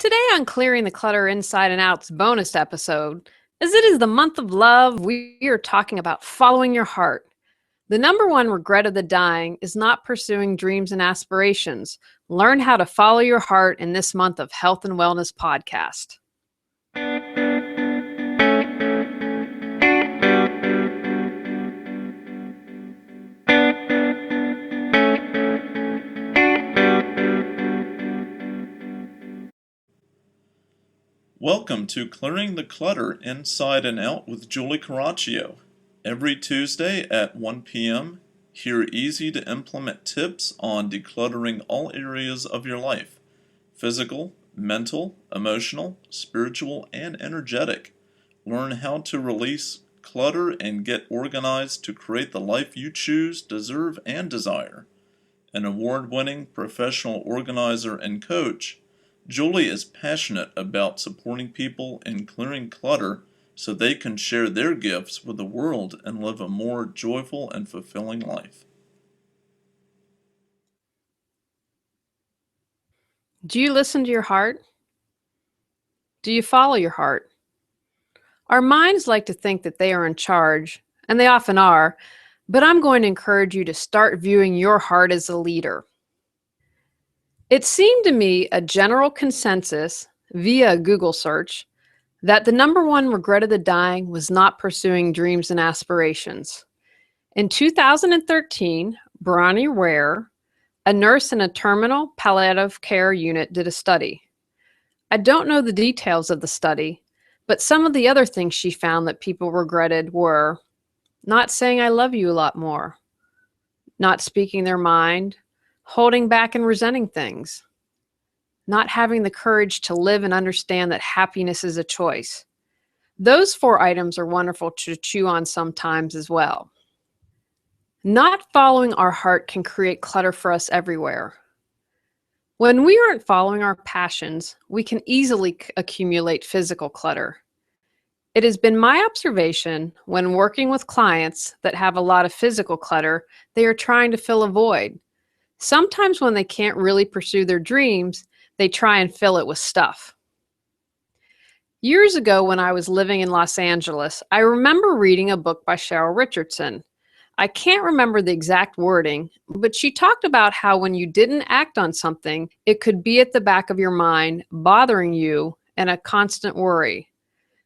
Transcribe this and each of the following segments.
Today on Clearing the Clutter Inside and Out's bonus episode, as it is the month of love, we are talking about following your heart. The number one regret of the dying is not pursuing dreams and aspirations. Learn how to follow your heart in this month of Health and Wellness podcast. Welcome to Clearing the Clutter Inside and Out with Julie Coraccio. Every Tuesday at 1 p.m., hear easy to implement tips on decluttering all areas of your life: physical, mental, emotional, spiritual, and energetic. Learn how to release clutter and get organized to create the life you choose, deserve, and desire. An award-winning professional organizer and coach, Julie is passionate about supporting people in clearing clutter so they can share their gifts with the world and live a more joyful and fulfilling life. Do you listen to your heart? Do you follow your heart? Our minds like to think that they are in charge, and they often are, but I'm going to encourage you to start viewing your heart as a leader. It seemed to me a general consensus via a Google search that the number one regret of the dying was not pursuing dreams and aspirations. In 2013, Bronnie Ware, a nurse in a terminal palliative care unit, did a study. I don't know the details of the study, but some of the other things she found that people regretted were not saying I love you a lot more, not speaking their mind, holding back and resenting things, not having the courage to live and understand that happiness is a choice. Those 4 items are wonderful to chew on sometimes as well. Not following our heart can create clutter for us everywhere. When we aren't following our passions, we can easily accumulate physical clutter. It has been my observation when working with clients that have a lot of physical clutter, they are trying to fill a void. Sometimes when they can't really pursue their dreams, they try and fill it with stuff. Years ago, when I was living in Los Angeles, I remember reading a book by Cheryl Richardson. I can't remember the exact wording, but she talked about how when you didn't act on something, it could be at the back of your mind, bothering you, and a constant worry.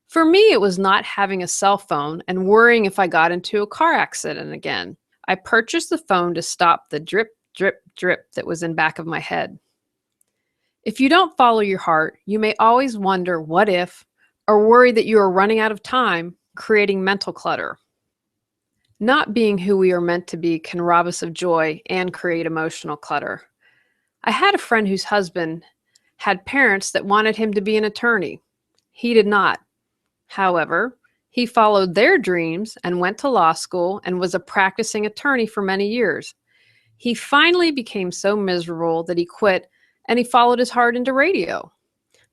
For me, it was not having a cell phone and worrying if I got into a car accident again. I purchased the phone to stop the drip, drip, drip that was in back of my head. If you don't follow your heart, you may always wonder what if, or worry that you are running out of time, creating mental clutter. Not being who we are meant to be can rob us of joy and create emotional clutter. I had a friend whose husband had parents that wanted him to be an attorney. He did not. However, he followed their dreams and went to law school and was a practicing attorney for many years. He finally became so miserable that he quit and he followed his heart into radio.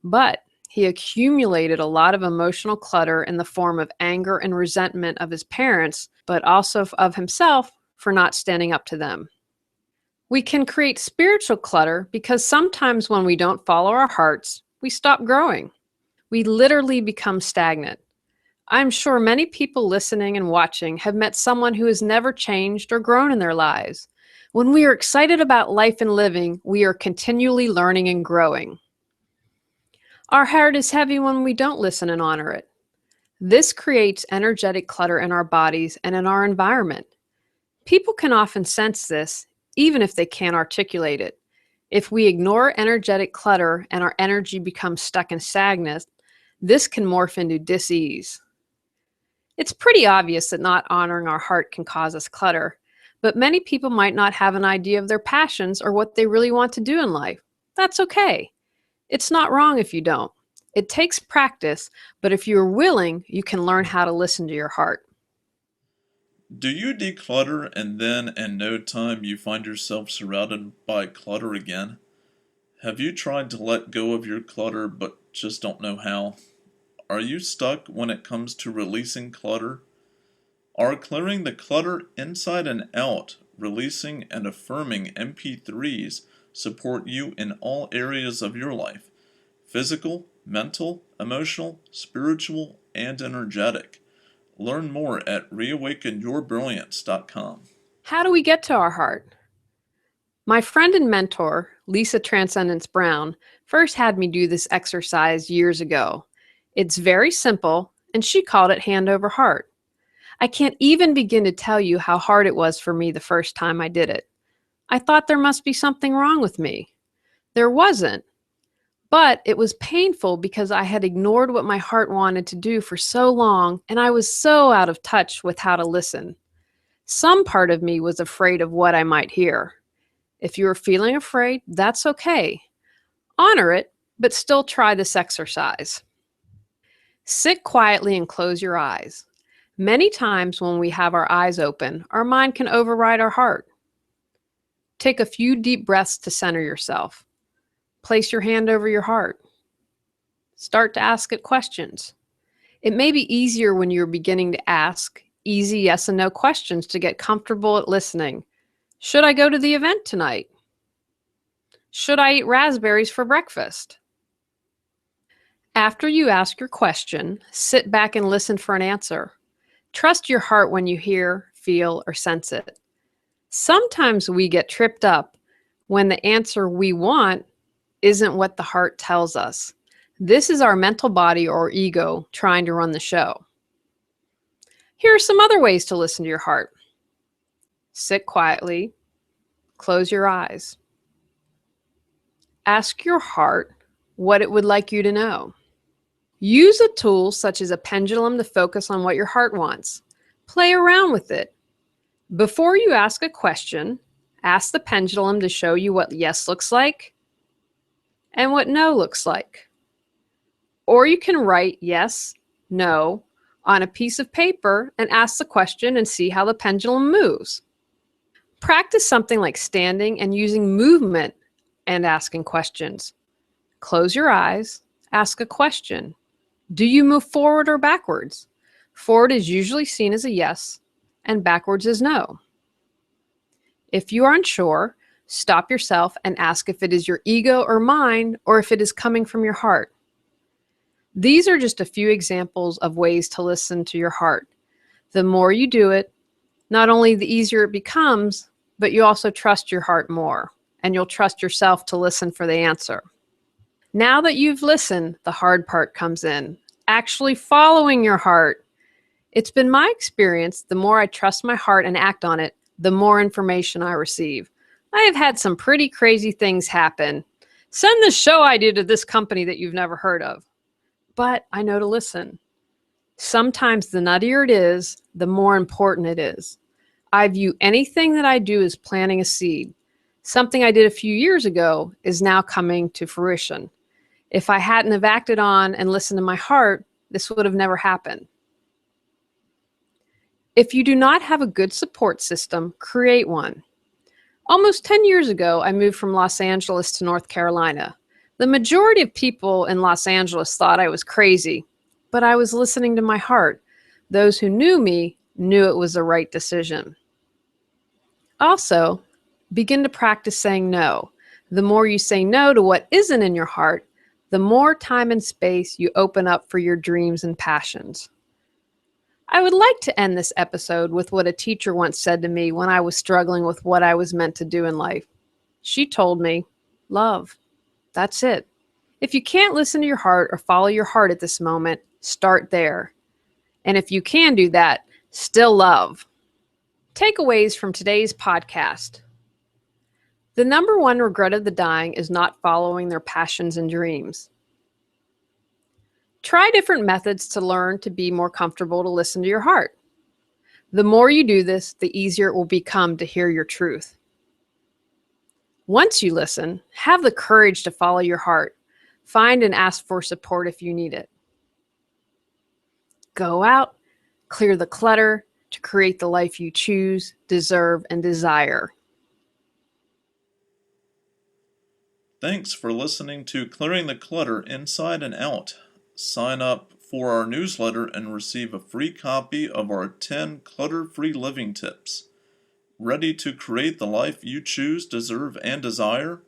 But he accumulated a lot of emotional clutter in the form of anger and resentment of his parents, but also of himself for not standing up to them. We can create spiritual clutter because sometimes when we don't follow our hearts, we stop growing. We literally become stagnant. I'm sure many people listening and watching have met someone who has never changed or grown in their lives. When we are excited about life and living, we are continually learning and growing. Our heart is heavy when we don't listen and honor it. This creates energetic clutter in our bodies and in our environment. People can often sense this, even if they can't articulate it. If we ignore energetic clutter and our energy becomes stuck and stagnant, this can morph into dis-ease. It's pretty obvious that not honoring our heart can cause us clutter, but many people might not have an idea of their passions or what they really want to do in life. That's okay. It's not wrong if you don't. It takes practice, but if you're willing, you can learn how to listen to your heart. Do you declutter and then in no time you find yourself surrounded by clutter again? Have you tried to let go of your clutter but just don't know how? Are you stuck when it comes to releasing clutter? Are clearing the clutter inside and out, releasing and affirming MP3s support you in all areas of your life? physical, mental, emotional, spiritual, and energetic. Learn more at reawakenyourbrilliance.com. How do we get to our heart? My friend and mentor, Lisa Transcendence Brown, first had me do this exercise years ago. It's very simple, and she called it hand over heart. I can't even begin to tell you how hard it was for me the first time I did it. I thought there must be something wrong with me. There wasn't, but it was painful because I had ignored what my heart wanted to do for so long, and I was so out of touch with how to listen. Some part of me was afraid of what I might hear. If you are feeling afraid, that's okay. Honor it, but still try this exercise. Sit quietly and close your eyes. Many times when we have our eyes open, our mind can override our heart. Take a few deep breaths to center yourself. Place your hand over your heart. Start to ask it questions. It may be easier when you're beginning to ask easy yes and no questions to get comfortable at listening. Should I go to the event tonight? Should I eat raspberries for breakfast? After you ask your question, sit back and listen for an answer. Trust your heart when you hear, feel, or sense it. Sometimes we get tripped up when the answer we want isn't what the heart tells us. This is our mental body or ego trying to run the show. Here are some other ways to listen to your heart. Sit quietly, close your eyes. Ask your heart what it would like you to know. Use a tool such as a pendulum to focus on what your heart wants. Play around with it. Before you ask a question, ask the pendulum to show you what yes looks like and what no looks like. Or you can write yes, no on a piece of paper and ask the question and see how the pendulum moves. Practice something like standing and using movement and asking questions. Close your eyes, ask a question. Do you move forward or backwards? Forward is usually seen as a yes, and backwards is no. If you are unsure, stop yourself and ask if it is your ego or mind, or if it is coming from your heart. These are just a few examples of ways to listen to your heart. The more you do it, not only the easier it becomes, but you also trust your heart more, and you'll trust yourself to listen for the answer. Now that you've listened, the hard part comes in. Actually following your heart. It's been my experience, the more I trust my heart and act on it, the more information I receive. I have had some pretty crazy things happen. Send this show idea to this company that you've never heard of. But I know to listen. Sometimes the nuttier it is, the more important it is. I view anything that I do as planting a seed. Something I did a few years ago is now coming to fruition. If I hadn't have acted on and listened to my heart, this would have never happened. If you do not have a good support system, create one. Almost 10 years ago, I moved from Los Angeles to North Carolina. The majority of people in Los Angeles thought I was crazy, but I was listening to my heart. Those who knew me knew it was the right decision. Also, begin to practice saying no. The more you say no to what isn't in your heart, the more time and space you open up for your dreams and passions. I would like to end this episode with what a teacher once said to me when I was struggling with what I was meant to do in life. She told me, love. That's it. If you can't listen to your heart or follow your heart at this moment, start there. And if you can do that, still love. Takeaways from today's podcast. The number one regret of the dying is not following their passions and dreams. Try different methods to learn to be more comfortable to listen to your heart. The more you do this, the easier it will become to hear your truth. Once you listen, have the courage to follow your heart. Find and ask for support if you need it. Go out, clear the clutter to create the life you choose, deserve, and desire. Thanks for listening to Clearing the Clutter Inside and Out. Sign up for our newsletter and receive a free copy of our 10 clutter-free living tips. Ready to create the life you choose, deserve, and desire?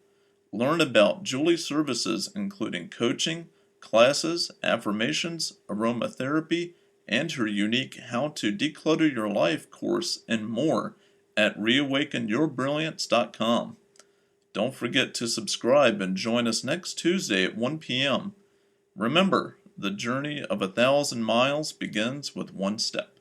Learn about Julie's services, including coaching, classes, affirmations, aromatherapy, and her unique How to Declutter Your Life course, and more at reawakenyourbrilliance.com. Don't forget to subscribe and join us next Tuesday at 1 p.m. Remember, the journey of 1,000 miles begins with one step.